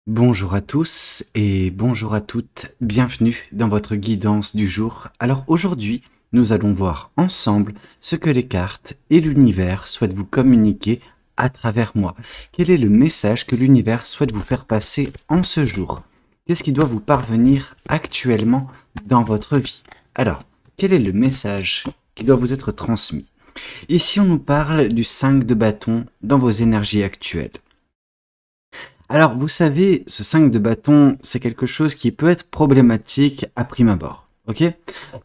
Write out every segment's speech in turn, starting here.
Bonjour à tous et bonjour à toutes, bienvenue dans votre guidance du jour. Alors aujourd'hui, nous allons voir ensemble ce que les cartes et l'univers souhaitent vous communiquer à travers moi. Quel est le message que l'univers souhaite vous faire passer en ce jour? Qu'est-ce qui doit vous parvenir actuellement dans votre vie? Alors, quel est le message qui doit vous être transmis? Ici, on nous parle du 5 de bâton dans vos énergies actuelles. Alors, vous savez, ce 5 de bâton, c'est quelque chose qui peut être problématique à prime abord. Ok?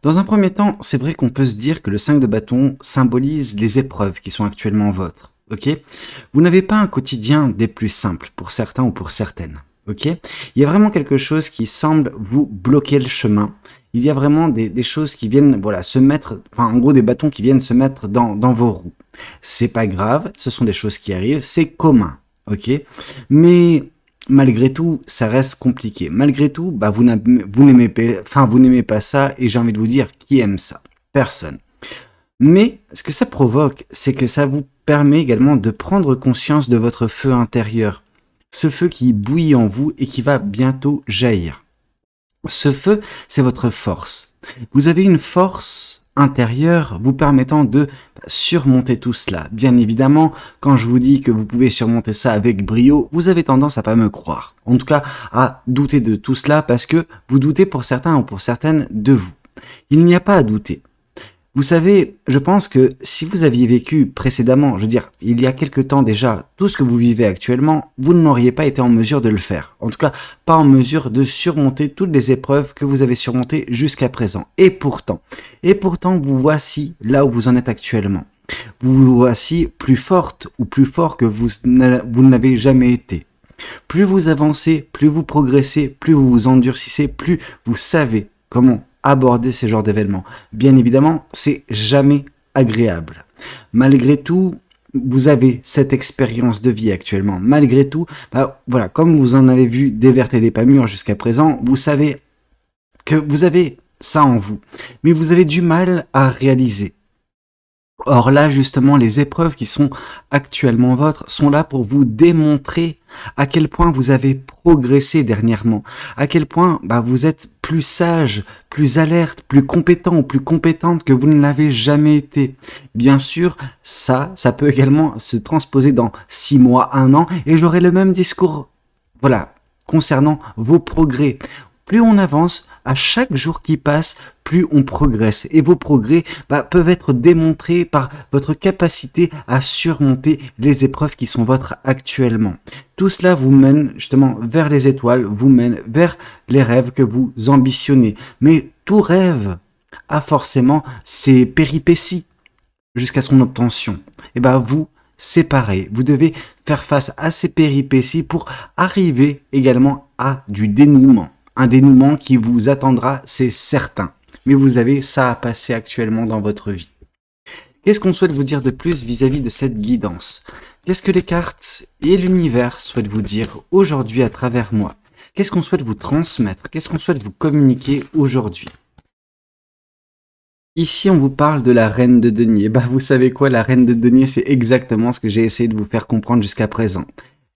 Dans un premier temps, c'est vrai qu'on peut se dire que le 5 de bâton symbolise les épreuves qui sont actuellement vôtres. Ok? Vous n'avez pas un quotidien des plus simples pour certains ou pour certaines. Ok? Il y a vraiment quelque chose qui semble vous bloquer le chemin. Il y a vraiment des choses qui viennent, voilà, se mettre, enfin, en gros, des bâtons qui viennent se mettre dans vos roues. C'est pas grave, ce sont des choses qui arrivent, c'est commun. Ok, mais malgré tout, ça reste compliqué. Malgré tout, bah vous n'aimez pas ça, et j'ai envie de vous dire, qui aime ça? Personne. Mais ce que ça provoque, c'est que ça vous permet également de prendre conscience de votre feu intérieur, ce feu qui bouillit en vous et qui va bientôt jaillir. Ce feu, c'est votre force. Vous avez une force intérieure vous permettant de surmonter tout cela. Bien évidemment, quand je vous dis que vous pouvez surmonter ça avec brio, vous avez tendance à pas me croire. En tout cas, à douter de tout cela parce que vous doutez pour certains ou pour certaines de vous. Il n'y a pas à douter. Vous savez, je pense que si vous aviez vécu précédemment, je veux dire, il y a quelque temps déjà, tout ce que vous vivez actuellement, vous n'auriez pas été en mesure de le faire. En tout cas, pas en mesure de surmonter toutes les épreuves que vous avez surmontées jusqu'à présent. Et pourtant, vous voici là où vous en êtes actuellement. Vous voici plus forte ou plus fort que vous ne l'avez jamais été. Plus vous avancez, plus vous progressez, plus vous vous endurcissez, plus vous savez comment aborder ce genre d'événements. Bien évidemment, c'est jamais agréable. Malgré tout, vous avez cette expérience de vie actuellement. Malgré tout, bah, voilà, comme vous en avez vu des vertes et des pas mûres jusqu'à présent, vous savez que vous avez ça en vous. Mais vous avez du mal à réaliser. Or là, justement, les épreuves qui sont actuellement vôtres sont là pour vous démontrer à quel point vous avez progressé dernièrement, à quel point vous êtes plus sage, plus alerte, plus compétent ou plus compétente que vous ne l'avez jamais été. Bien sûr, ça peut également se transposer dans 6 mois, 1 an, et j'aurai le même discours, voilà, concernant vos progrès. Plus on avance, à chaque jour qui passe, plus on progresse. Et vos progrès peuvent être démontrés par votre capacité à surmonter les épreuves qui sont vôtres actuellement. Tout cela vous mène justement vers les étoiles, vous mène vers les rêves que vous ambitionnez. Mais tout rêve a forcément ses péripéties jusqu'à son obtention. Et vous, c'est pareil. Vous devez faire face à ces péripéties pour arriver également à du dénouement. Un dénouement qui vous attendra, c'est certain. Mais vous avez ça à passer actuellement dans votre vie. Qu'est-ce qu'on souhaite vous dire de plus vis-à-vis de cette guidance? Qu'est-ce que les cartes et l'univers souhaitent vous dire aujourd'hui à travers moi? Qu'est-ce qu'on souhaite vous transmettre? Qu'est-ce qu'on souhaite vous communiquer aujourd'hui? Ici, on vous parle de la reine de denier. Vous savez quoi, la reine de denier, c'est exactement ce que j'ai essayé de vous faire comprendre jusqu'à présent.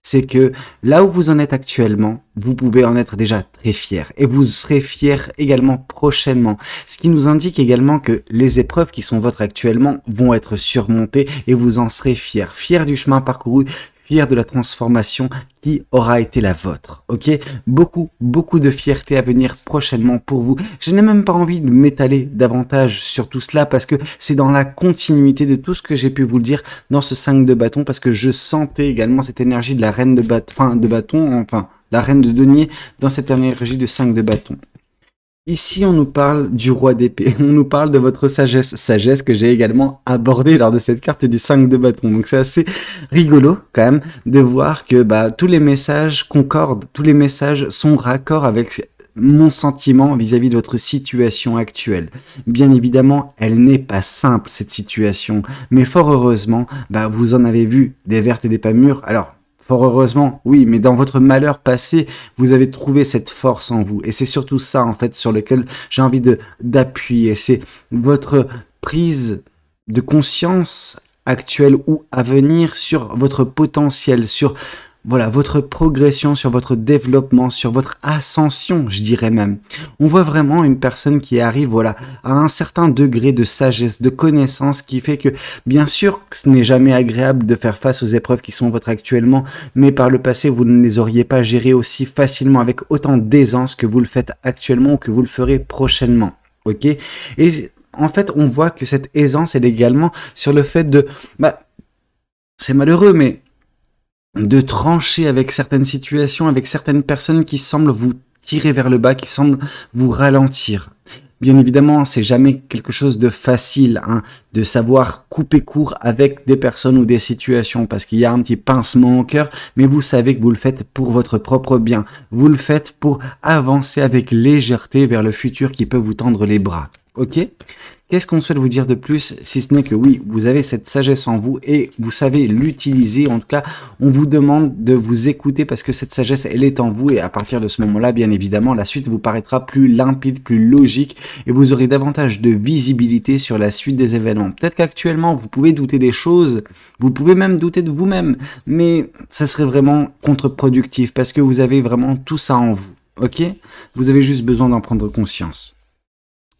C'est que là où vous en êtes actuellement, vous pouvez en être déjà très fier. Et vous serez fier également prochainement. Ce qui nous indique également que les épreuves qui sont vôtres actuellement vont être surmontées et vous en serez fier. Fier du chemin parcouru, fier de la transformation qui aura été la vôtre. Ok? Beaucoup de fierté à venir prochainement pour vous. Je n'ai même pas envie de m'étaler davantage sur tout cela parce que c'est dans la continuité de tout ce que j'ai pu vous le dire dans ce 5 de bâton parce que je sentais également cette énergie de la reine de bâton, la reine de denier dans cette énergie de 5 de bâton. Ici, on nous parle du roi d'épée, on nous parle de votre sagesse que j'ai également abordée lors de cette carte du 5 de bâton. Donc c'est assez rigolo quand même de voir que tous les messages concordent, tous les messages sont raccords avec mon sentiment vis-à-vis de votre situation actuelle. Bien évidemment, elle n'est pas simple cette situation, mais fort heureusement, vous en avez vu des vertes et des pas mûres. Alors, fort heureusement, oui, mais dans votre malheur passé, vous avez trouvé cette force en vous. Et c'est surtout ça, en fait, sur lequel j'ai envie d'appuyer. C'est votre prise de conscience actuelle ou à venir sur votre potentiel, sur voilà, votre progression, sur votre développement, sur votre ascension, je dirais même. On voit vraiment une personne qui arrive, voilà, à un certain degré de sagesse, de connaissance qui fait que, bien sûr, ce n'est jamais agréable de faire face aux épreuves qui sont votre actuellement, mais par le passé, vous ne les auriez pas gérées aussi facilement, avec autant d'aisance que vous le faites actuellement ou que vous le ferez prochainement. Ok? Et en fait, on voit que cette aisance, elle est également sur le fait de, c'est malheureux, mais de trancher avec certaines situations, avec certaines personnes qui semblent vous tirer vers le bas, qui semblent vous ralentir. Bien évidemment, c'est jamais quelque chose de facile, hein, de savoir couper court avec des personnes ou des situations, parce qu'il y a un petit pincement au cœur, mais vous savez que vous le faites pour votre propre bien. Vous le faites pour avancer avec légèreté vers le futur qui peut vous tendre les bras. Ok ? Qu'est-ce qu'on souhaite vous dire de plus, si ce n'est que oui, vous avez cette sagesse en vous et vous savez l'utiliser. En tout cas, on vous demande de vous écouter parce que cette sagesse, elle est en vous et à partir de ce moment-là, bien évidemment, la suite vous paraîtra plus limpide, plus logique et vous aurez davantage de visibilité sur la suite des événements. Peut-être qu'actuellement, vous pouvez douter des choses, vous pouvez même douter de vous-même, mais ça serait vraiment contre-productif parce que vous avez vraiment tout ça en vous, ok? Vous avez juste besoin d'en prendre conscience.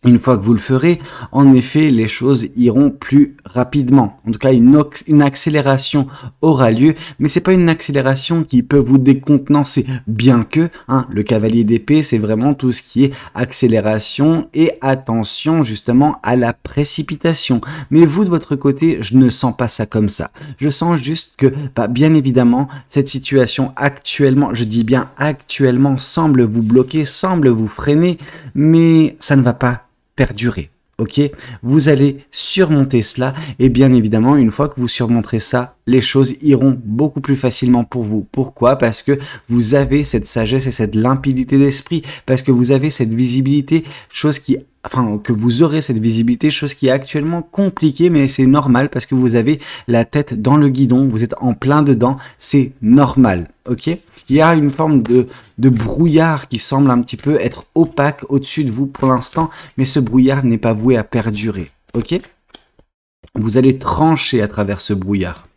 Une fois que vous le ferez, en effet, les choses iront plus rapidement. En tout cas, une accélération aura lieu, mais c'est pas une accélération qui peut vous décontenancer. Bien que, hein, le cavalier d'épée, c'est vraiment tout ce qui est accélération et attention justement à la précipitation. Mais vous, de votre côté, je ne sens pas ça comme ça. Je sens juste que, bien évidemment, cette situation actuellement, je dis bien actuellement, semble vous bloquer, semble vous freiner, mais ça ne va pas perdurer, ok? Vous allez surmonter cela et bien évidemment, une fois que vous surmonterez ça, les choses iront beaucoup plus facilement pour vous. Pourquoi? Parce que vous avez cette sagesse et cette limpidité d'esprit, parce que vous avez cette visibilité, que vous aurez cette visibilité, chose qui est actuellement compliquée, mais c'est normal parce que vous avez la tête dans le guidon, vous êtes en plein dedans, c'est normal, ok? Il y a une forme de brouillard qui semble un petit peu être opaque au-dessus de vous pour l'instant, mais ce brouillard n'est pas voué à perdurer, ok? Vous allez trancher à travers ce brouillard.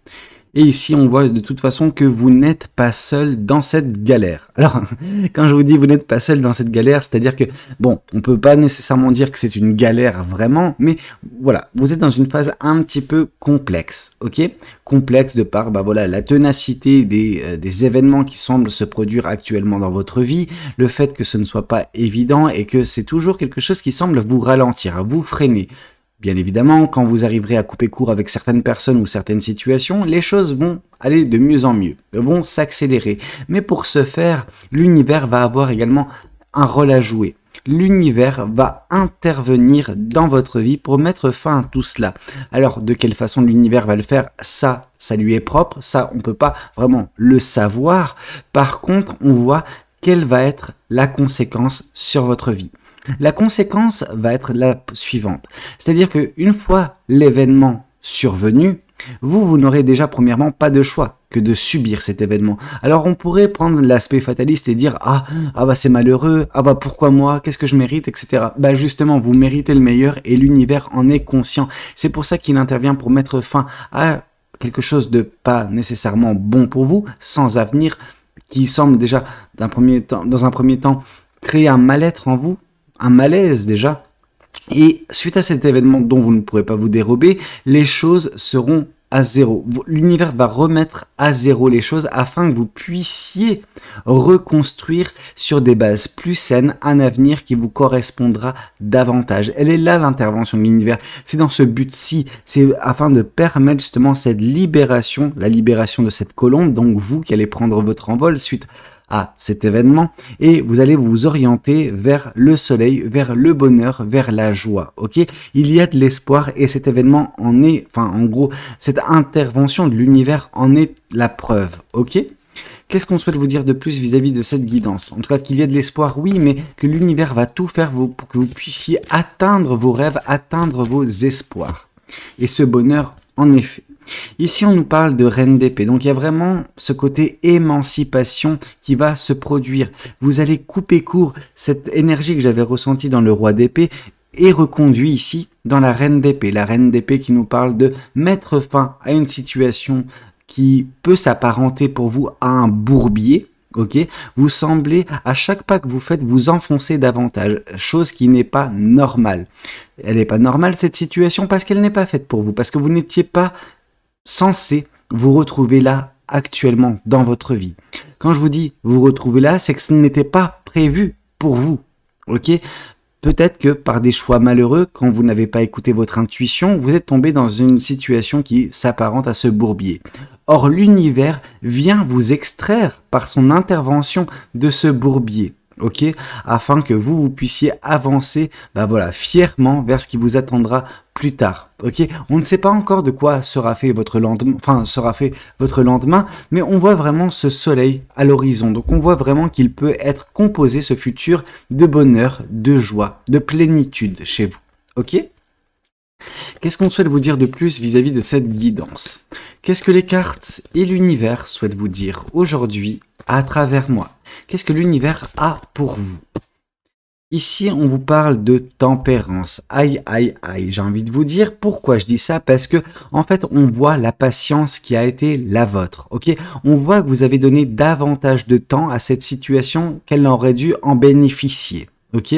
Et ici, on voit de toute façon que vous n'êtes pas seul dans cette galère. Alors, quand je vous dis vous n'êtes pas seul dans cette galère, c'est-à-dire que, bon, on peut pas nécessairement dire que c'est une galère vraiment, mais voilà, vous êtes dans une phase un petit peu complexe, ok? Complexe de par, voilà, la ténacité des événements qui semblent se produire actuellement dans votre vie, le fait que ce ne soit pas évident et que c'est toujours quelque chose qui semble vous ralentir, vous freiner. Bien évidemment, quand vous arriverez à couper court avec certaines personnes ou certaines situations, les choses vont aller de mieux en mieux, vont s'accélérer. Mais pour ce faire, l'univers va avoir également un rôle à jouer. L'univers va intervenir dans votre vie pour mettre fin à tout cela. Alors, de quelle façon l'univers va le faire? Ça lui est propre, ça, on ne peut pas vraiment le savoir. Par contre, on voit quelle va être la conséquence sur votre vie. La conséquence va être la suivante. C'est-à-dire qu'une fois l'événement survenu, vous n'aurez déjà premièrement pas de choix que de subir cet événement. Alors on pourrait prendre l'aspect fataliste et dire c'est malheureux, pourquoi moi, qu'est-ce que je mérite, etc. Justement, vous méritez le meilleur et l'univers en est conscient. C'est pour ça qu'il intervient pour mettre fin à quelque chose de pas nécessairement bon pour vous, sans avenir, qui semble déjà dans un premier temps créer un mal-être en vous, un malaise déjà, et suite à cet événement dont vous ne pourrez pas vous dérober, les choses seront à zéro. L'univers va remettre à zéro les choses afin que vous puissiez reconstruire sur des bases plus saines un avenir qui vous correspondra davantage. Elle est là l'intervention de l'univers. C'est dans ce but-ci, c'est afin de permettre justement cette libération, la libération de cette colombe, donc vous qui allez prendre votre envol suite à cet événement et vous allez vous orienter vers le soleil, vers le bonheur, vers la joie, ok? Il y a de l'espoir et cet événement en est, en gros, cette intervention de l'univers en est la preuve, ok? Qu'est-ce qu'on souhaite vous dire de plus vis-à-vis de cette guidance? En tout cas, qu'il y a de l'espoir, oui, mais que l'univers va tout faire pour que vous puissiez atteindre vos rêves, atteindre vos espoirs. Et ce bonheur, en effet. Ici, on nous parle de reine d'épée. Donc, il y a vraiment ce côté émancipation qui va se produire. Vous allez couper court cette énergie que j'avais ressentie dans le roi d'épée et reconduit ici dans la reine d'épée. La reine d'épée qui nous parle de mettre fin à une situation qui peut s'apparenter pour vous à un bourbier. Ok, vous semblez à chaque pas que vous faites vous enfoncer davantage, chose qui n'est pas normale. Elle n'est pas normale cette situation parce qu'elle n'est pas faite pour vous, parce que vous n'étiez pas censé vous retrouver là actuellement dans votre vie. Quand je vous dis vous retrouvez là, c'est que ce n'était pas prévu pour vous. Ok, peut-être que par des choix malheureux, quand vous n'avez pas écouté votre intuition, vous êtes tombé dans une situation qui s'apparente à ce bourbier. Or, l'univers vient vous extraire par son intervention de ce bourbier, ok, afin que vous puissiez avancer, fièrement vers ce qui vous attendra plus tard, ok. On ne sait pas encore de quoi sera fait votre lendemain, mais on voit vraiment ce soleil à l'horizon. Donc, on voit vraiment qu'il peut être composé, ce futur, de bonheur, de joie, de plénitude chez vous, ok. Qu'est-ce qu'on souhaite vous dire de plus vis-à-vis de cette guidance? Qu'est-ce que les cartes et l'univers souhaitent vous dire aujourd'hui à travers moi? Qu'est-ce que l'univers a pour vous? Ici, on vous parle de tempérance. Aïe, aïe, aïe. J'ai envie de vous dire pourquoi je dis ça. Parce que, en fait, on voit la patience qui a été la vôtre. Ok? On voit que vous avez donné davantage de temps à cette situation qu'elle aurait dû en bénéficier. Ok,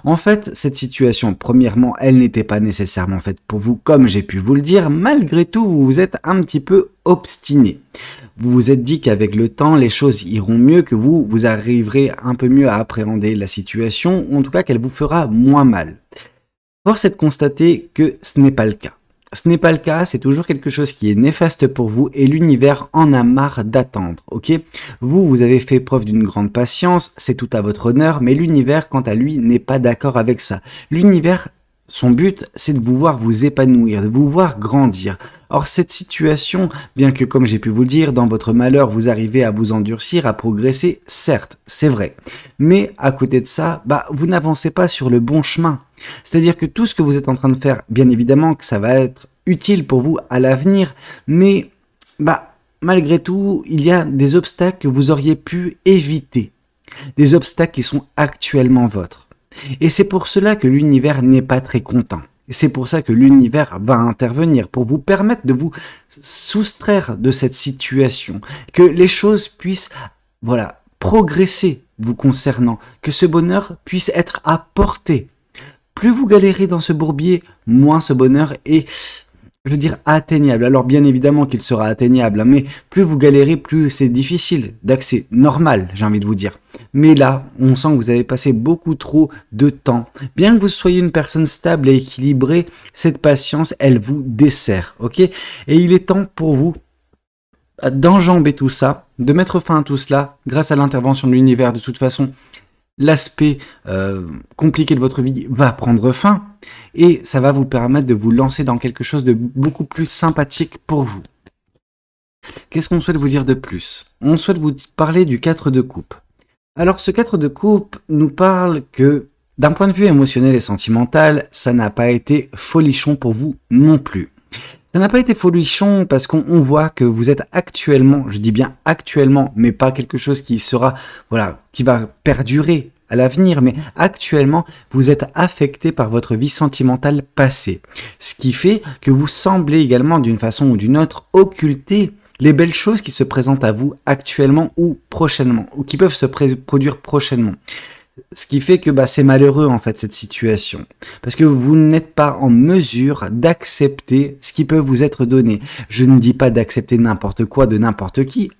en fait, cette situation, premièrement, elle n'était pas nécessairement faite pour vous, comme j'ai pu vous le dire. Malgré tout, vous vous êtes un petit peu obstiné. Vous vous êtes dit qu'avec le temps, les choses iront mieux, que vous arriverez un peu mieux à appréhender la situation, ou en tout cas qu'elle vous fera moins mal. Force est de constater que ce n'est pas le cas. Ce n'est pas le cas, c'est toujours quelque chose qui est néfaste pour vous et l'univers en a marre d'attendre, ok? Vous avez fait preuve d'une grande patience, c'est tout à votre honneur, mais l'univers, quant à lui, n'est pas d'accord avec ça. L'univers, son but, c'est de vous voir vous épanouir, de vous voir grandir. Or, cette situation, bien que, comme j'ai pu vous le dire, dans votre malheur, vous arrivez à vous endurcir, à progresser, certes, c'est vrai. Mais, à côté de ça, vous n'avancez pas sur le bon chemin. C'est-à-dire que tout ce que vous êtes en train de faire, bien évidemment que ça va être utile pour vous à l'avenir, mais, malgré tout, il y a des obstacles que vous auriez pu éviter. Des obstacles qui sont actuellement vôtres. Et c'est pour cela que l'univers n'est pas très content. C'est pour ça que l'univers va intervenir pour vous permettre de vous soustraire de cette situation, que les choses puissent, progresser vous concernant, que ce bonheur puisse être à portée. Plus vous galérez dans ce bourbier, moins ce bonheur est, atteignable. Alors bien évidemment qu'il sera atteignable, mais plus vous galérez, plus c'est difficile d'accès, normal, j'ai envie de vous dire. Mais là, on sent que vous avez passé beaucoup trop de temps. Bien que vous soyez une personne stable et équilibrée, cette patience, elle vous dessert, ok? Et il est temps pour vous d'enjamber tout ça, de mettre fin à tout cela, grâce à l'intervention de l'univers. De toute façon, l'aspect compliqué de votre vie va prendre fin et ça va vous permettre de vous lancer dans quelque chose de beaucoup plus sympathique pour vous. Qu'est-ce qu'on souhaite vous dire de plus? On souhaite vous parler du 4 de coupe. Alors ce 4 de coupe nous parle que d'un point de vue émotionnel et sentimental, ça n'a pas été folichon pour vous non plus. Ça n'a pas été folichon parce qu'on voit que vous êtes actuellement, je dis bien actuellement, mais pas quelque chose qui sera, qui va perdurer à l'avenir, mais actuellement, vous êtes affecté par votre vie sentimentale passée. Ce qui fait que vous semblez également, d'une façon ou d'une autre, occulter les belles choses qui se présentent à vous actuellement ou prochainement, ou qui peuvent se produire prochainement. Ce qui fait que c'est malheureux en fait cette situation, parce que vous n'êtes pas en mesure d'accepter ce qui peut vous être donné. Je ne dis pas d'accepter n'importe quoi de n'importe qui.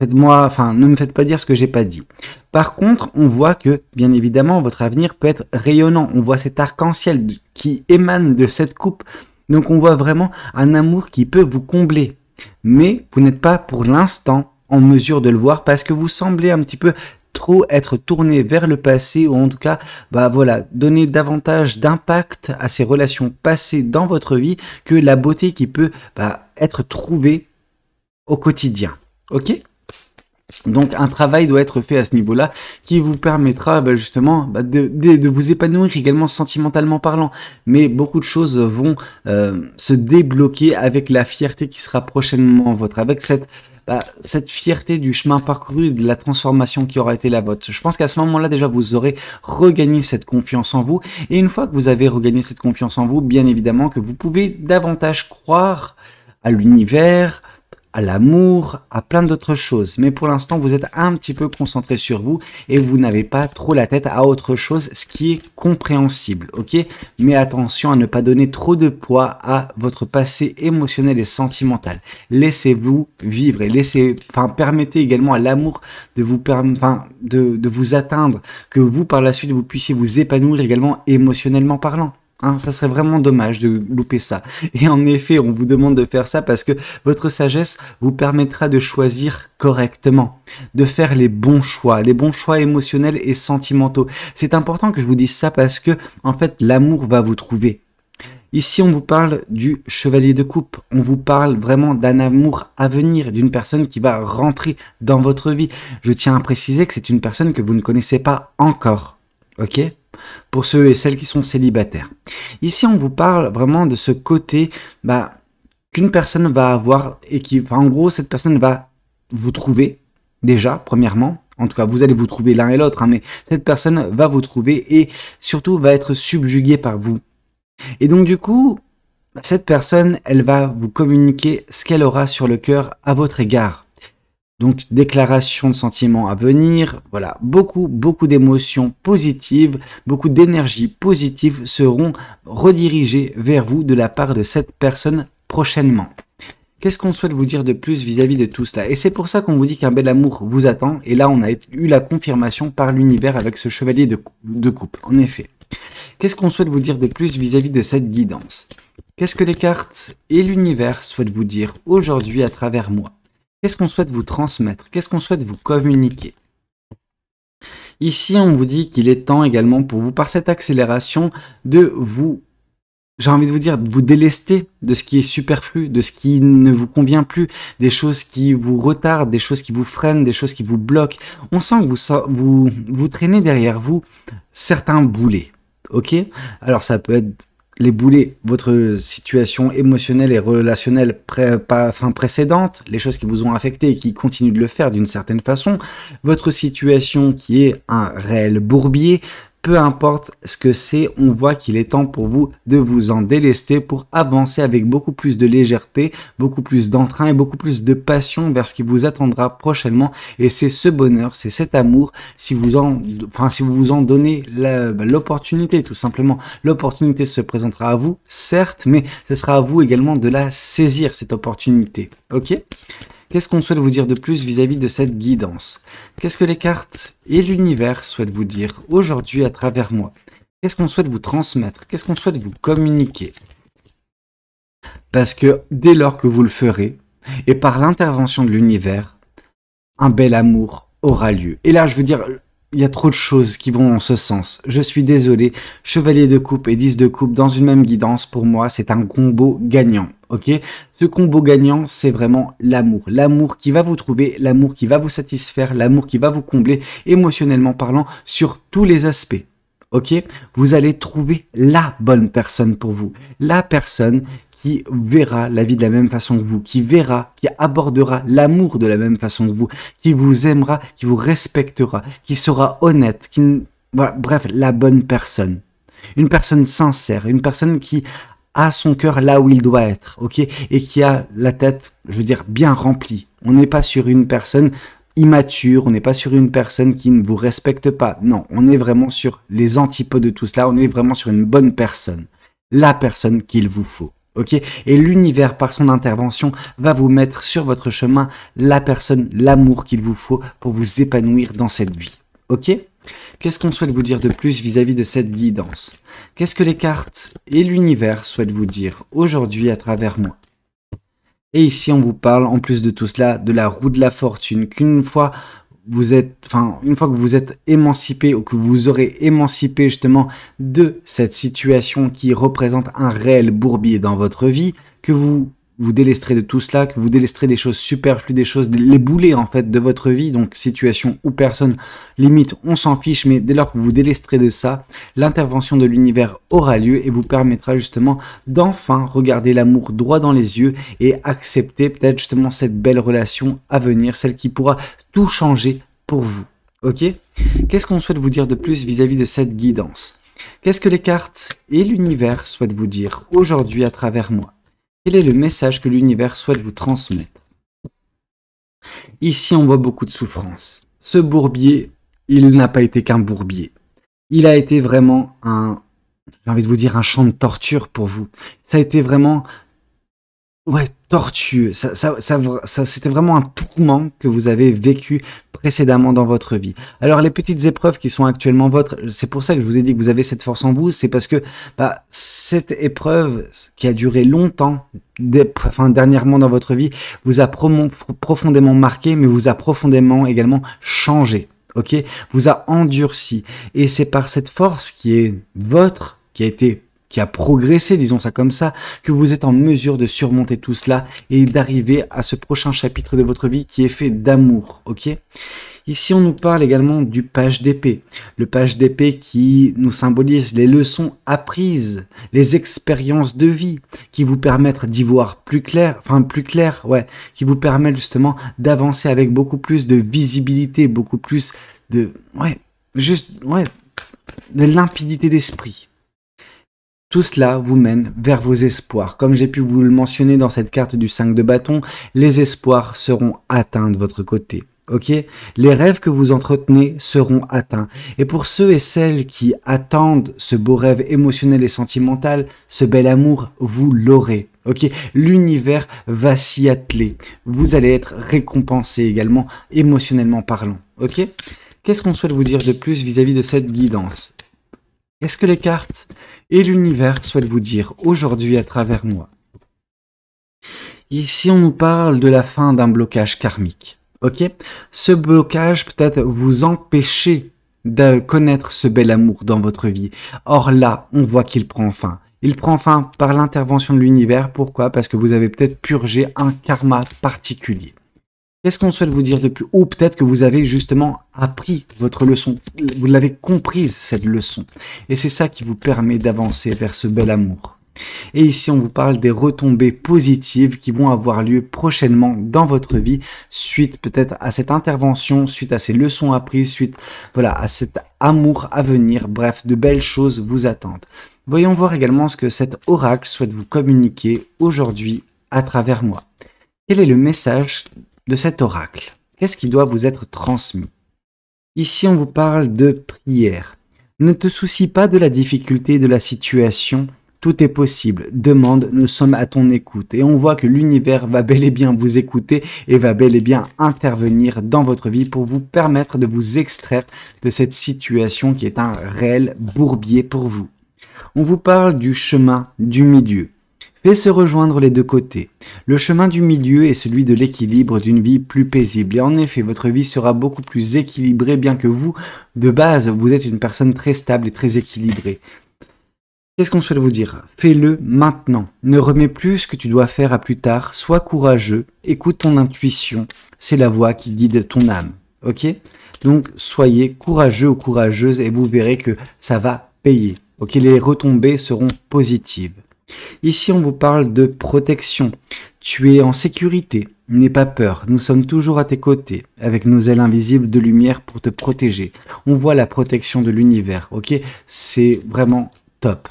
Ne me faites pas dire ce que j'ai pas dit. Par contre, on voit que, bien évidemment, votre avenir peut être rayonnant. On voit cet arc-en-ciel qui émane de cette coupe. Donc on voit vraiment un amour qui peut vous combler. Mais vous n'êtes pas pour l'instant en mesure de le voir parce que vous semblez un petit peu trop être tourné vers le passé ou en tout cas, donner davantage d'impact à ces relations passées dans votre vie que la beauté qui peut être trouvée au quotidien. Ok ? Donc un travail doit être fait à ce niveau-là qui vous permettra justement de vous épanouir également sentimentalement parlant. Mais beaucoup de choses vont se débloquer avec la fierté qui sera prochainement vôtre, avec cette fierté du chemin parcouru et de la transformation qui aura été la vôtre. Je pense qu'à ce moment-là, déjà, vous aurez regagné cette confiance en vous. Et une fois que vous avez regagné cette confiance en vous, bien évidemment que vous pouvez davantage croire à l'univers, à l'amour, à plein d'autres choses. Mais pour l'instant, vous êtes un petit peu concentré sur vous et vous n'avez pas trop la tête à autre chose, ce qui est compréhensible, ok? Mais attention à ne pas donner trop de poids à votre passé émotionnel et sentimental. Laissez-vous vivre et permettez également à l'amour de de vous atteindre, que vous, par la suite, vous puissiez vous épanouir également émotionnellement parlant. Hein, ça serait vraiment dommage de louper ça. Et en effet, on vous demande de faire ça parce que votre sagesse vous permettra de choisir correctement, de faire les bons choix émotionnels et sentimentaux. C'est important que je vous dise ça parce que, en fait, l'amour va vous trouver. Ici, on vous parle du chevalier de coupe. On vous parle vraiment d'un amour à venir, d'une personne qui va rentrer dans votre vie. Je tiens à préciser que c'est une personne que vous ne connaissez pas encore. Ok ? Pour ceux et celles qui sont célibataires. Ici, on vous parle vraiment de ce côté qu'une personne va avoir et en gros, cette personne va vous trouver déjà, premièrement. En tout cas, vous allez vous trouver l'un et l'autre, hein, mais cette personne va vous trouver et surtout va être subjuguée par vous. Et donc, du coup, cette personne, elle va vous communiquer ce qu'elle aura sur le cœur à votre égard. Donc, déclaration de sentiments à venir, voilà, beaucoup d'émotions positives, beaucoup d'énergie positive seront redirigées vers vous de la part de cette personne prochainement. Qu'est-ce qu'on souhaite vous dire de plus vis-à-vis de tout cela? Et c'est pour ça qu'on vous dit qu'un bel amour vous attend, et là on a eu la confirmation par l'univers avec ce chevalier de coupe, en effet. Qu'est-ce qu'on souhaite vous dire de plus vis-à-vis de cette guidance? Qu'est-ce que les cartes et l'univers souhaitent vous dire aujourd'hui à travers moi? Qu'est-ce qu'on souhaite vous transmettre? Qu'est-ce qu'on souhaite vous communiquer? Ici, on vous dit qu'il est temps également pour vous, par cette accélération, de vous, j'ai envie de vous dire, de vous délester de ce qui est superflu, de ce qui ne vous convient plus, des choses qui vous retardent, des choses qui vous freinent, des choses qui vous bloquent. On sent que vous traînez derrière vous certains boulets, ok? Alors, ça peut être les boulets, votre situation émotionnelle et relationnelle précédente, les choses qui vous ont affecté et qui continuent de le faire d'une certaine façon, votre situation qui est un réel bourbier, peu importe ce que c'est, on voit qu'il est temps pour vous de vous en délester pour avancer avec beaucoup plus de légèreté, beaucoup plus d'entrain et beaucoup plus de passion vers ce qui vous attendra prochainement. Et c'est ce bonheur, c'est cet amour, si vous vous en donnez l'opportunité, tout simplement. L'opportunité se présentera à vous, certes, mais ce sera à vous également de la saisir, cette opportunité. Ok ? Qu'est-ce qu'on souhaite vous dire de plus vis-à-vis de cette guidance? Qu'est-ce que les cartes et l'univers souhaitent vous dire aujourd'hui à travers moi? Qu'est-ce qu'on souhaite vous transmettre? Qu'est-ce qu'on souhaite vous communiquer? Parce que dès lors que vous le ferez, et par l'intervention de l'univers, un bel amour aura lieu. Et là, je veux dire, il y a trop de choses qui vont en ce sens. Je suis désolé, chevalier de coupe et 10 de coupe dans une même guidance, pour moi, c'est un combo gagnant. Ok, ce combo gagnant, c'est vraiment l'amour. L'amour qui va vous trouver, l'amour qui va vous satisfaire, l'amour qui va vous combler, émotionnellement parlant, sur tous les aspects. Ok, vous allez trouver la bonne personne pour vous. La personne qui verra la vie de la même façon que vous, qui abordera l'amour de la même façon que vous, qui vous aimera, qui vous respectera, qui sera honnête, voilà, bref, la bonne personne. Une personne sincère, une personne qui a son cœur là où il doit être, ok, et qui a la tête, je veux dire, bien remplie. On n'est pas sur une personne immature, on n'est pas sur une personne qui ne vous respecte pas. Non, on est vraiment sur les antipodes de tout cela, on est vraiment sur une bonne personne. La personne qu'il vous faut, ok. Et l'univers, par son intervention, va vous mettre sur votre chemin la personne, l'amour qu'il vous faut pour vous épanouir dans cette vie, ok. Qu'est-ce qu'on souhaite vous dire de plus vis-à-vis de cette guidance? Qu'est-ce que les cartes et l'univers souhaitent vous dire aujourd'hui à travers moi? Et ici, on vous parle, en plus de tout cela, de la roue de la fortune, une fois que vous êtes émancipé ou que vous aurez émancipé justement de cette situation qui représente un réel bourbier dans votre vie, que vous vous délesterez de tout cela, que vous délesterez des choses superflues, des choses, les boulets en fait de votre vie, donc situation ou personne, limite on s'en fiche, mais dès lors que vous vous délesterez de ça, l'intervention de l'univers aura lieu et vous permettra justement d'enfin regarder l'amour droit dans les yeux et accepter peut-être justement cette belle relation à venir, celle qui pourra tout changer pour vous, ok? Qu'est-ce qu'on souhaite vous dire de plus vis-à-vis de cette guidance? Qu'est-ce que les cartes et l'univers souhaitent vous dire aujourd'hui à travers moi? Quel est le message que l'univers souhaite vous transmettre? Ici, on voit beaucoup de souffrance. Ce bourbier, il n'a pas été qu'un bourbier. Il a été vraiment j'ai envie de vous dire, un champ de torture pour vous. Ça a été vraiment, ouais, tortueux. C'était vraiment un tourment que vous avez vécu précédemment dans votre vie. Alors, les petites épreuves qui sont actuellement vôtres, c'est pour ça que je vous ai dit que vous avez cette force en vous, c'est parce que cette épreuve qui a duré longtemps, dernièrement dans votre vie, vous a profondément marqué, mais vous a profondément également changé. Ok, vous a endurci. Et c'est par cette force qui est votre, qui a progressé, disons ça comme ça, que vous êtes en mesure de surmonter tout cela et d'arriver à ce prochain chapitre de votre vie qui est fait d'amour, ok? Ici, on nous parle également du page d'épée. Le page d'épée qui nous symbolise les leçons apprises, les expériences de vie qui vous permettent d'y voir plus clair, ouais, qui vous permettent justement d'avancer avec beaucoup plus de visibilité, beaucoup plus de, de limpidité d'esprit. Tout cela vous mène vers vos espoirs. Comme j'ai pu vous le mentionner dans cette carte du 5 de bâton, les espoirs seront atteints de votre côté. Ok, les rêves que vous entretenez seront atteints. Et pour ceux et celles qui attendent ce beau rêve émotionnel et sentimental, ce bel amour, vous l'aurez. Ok, l'univers va s'y atteler. Vous allez être récompensé également, émotionnellement parlant. Ok, qu'est-ce qu'on souhaite vous dire de plus vis-à-vis de cette guidance? Qu'est-ce que les cartes et l'univers souhaitent vous dire aujourd'hui à travers moi? Ici, on nous parle de la fin d'un blocage karmique. Ok, ce blocage peut-être vous empêcher de connaître ce bel amour dans votre vie. Or là, on voit qu'il prend fin. Il prend fin par l'intervention de l'univers. Pourquoi? Parce que vous avez peut-être purgé un karma particulier. Qu'est-ce qu'on souhaite vous dire de plus? Ou peut-être que vous avez justement appris votre leçon. Vous l'avez comprise, cette leçon. Et c'est ça qui vous permet d'avancer vers ce bel amour. Et ici, on vous parle des retombées positives qui vont avoir lieu prochainement dans votre vie, suite peut-être à cette intervention, suite à ces leçons apprises, suite à cet amour à venir. Bref, de belles choses vous attendent. Voyons voir également ce que cet oracle souhaite vous communiquer aujourd'hui à travers moi. Quel est le message de cet oracle? Qu'est-ce qui doit vous être transmis? Ici, on vous parle de prière. Ne te soucie pas de la difficulté de la situation. Tout est possible. Demande, nous sommes à ton écoute. Et on voit que l'univers va bel et bien vous écouter et va bel et bien intervenir dans votre vie pour vous permettre de vous extraire de cette situation qui est un réel bourbier pour vous. On vous parle du chemin du milieu. Fais se rejoindre les deux côtés. Le chemin du milieu est celui de l'équilibre d'une vie plus paisible. Et en effet, votre vie sera beaucoup plus équilibrée, bien que vous, de base, vous êtes une personne très stable et très équilibrée. Qu'est-ce qu'on souhaite vous dire? Fais-le maintenant. Ne remets plus ce que tu dois faire à plus tard. Sois courageux. Écoute ton intuition. C'est la voix qui guide ton âme. Ok? Donc, soyez courageux ou courageuse et vous verrez que ça va payer. Ok? Les retombées seront positives. Ici, on vous parle de protection. Tu es en sécurité. N'aie pas peur. Nous sommes toujours à tes côtés, avec nos ailes invisibles de lumière pour te protéger. On voit la protection de l'univers. Ok? C'est vraiment top.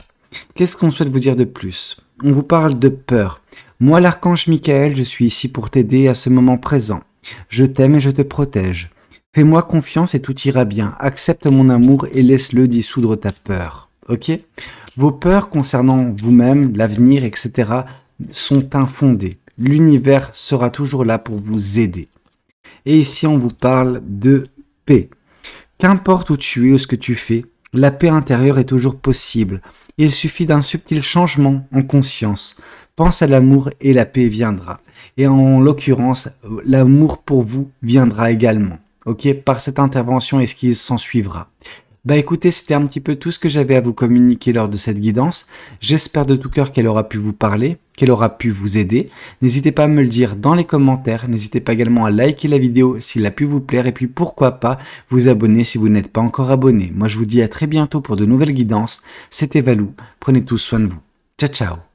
Qu'est-ce qu'on souhaite vous dire de plus? On vous parle de peur. Moi, l'archange Michael, je suis ici pour t'aider à ce moment présent. Je t'aime et je te protège. Fais-moi confiance et tout ira bien. Accepte mon amour et laisse-le dissoudre ta peur. Ok? Vos peurs concernant vous-même, l'avenir, etc. sont infondées. L'univers sera toujours là pour vous aider. Et ici, on vous parle de paix. Qu'importe où tu es ou ce que tu fais, la paix intérieure est toujours possible. Il suffit d'un subtil changement en conscience. Pense à l'amour et la paix viendra. Et en l'occurrence, l'amour pour vous viendra également. Ok, par cette intervention et ce qui s'en suivra. Bah écoutez, c'était un petit peu tout ce que j'avais à vous communiquer lors de cette guidance. J'espère de tout cœur qu'elle aura pu vous parler, qu'elle aura pu vous aider. N'hésitez pas à me le dire dans les commentaires. N'hésitez pas également à liker la vidéo s'il a pu vous plaire. Et puis pourquoi pas vous abonner si vous n'êtes pas encore abonné. Moi je vous dis à très bientôt pour de nouvelles guidances. C'était Valou. Prenez tous soin de vous. Ciao ciao.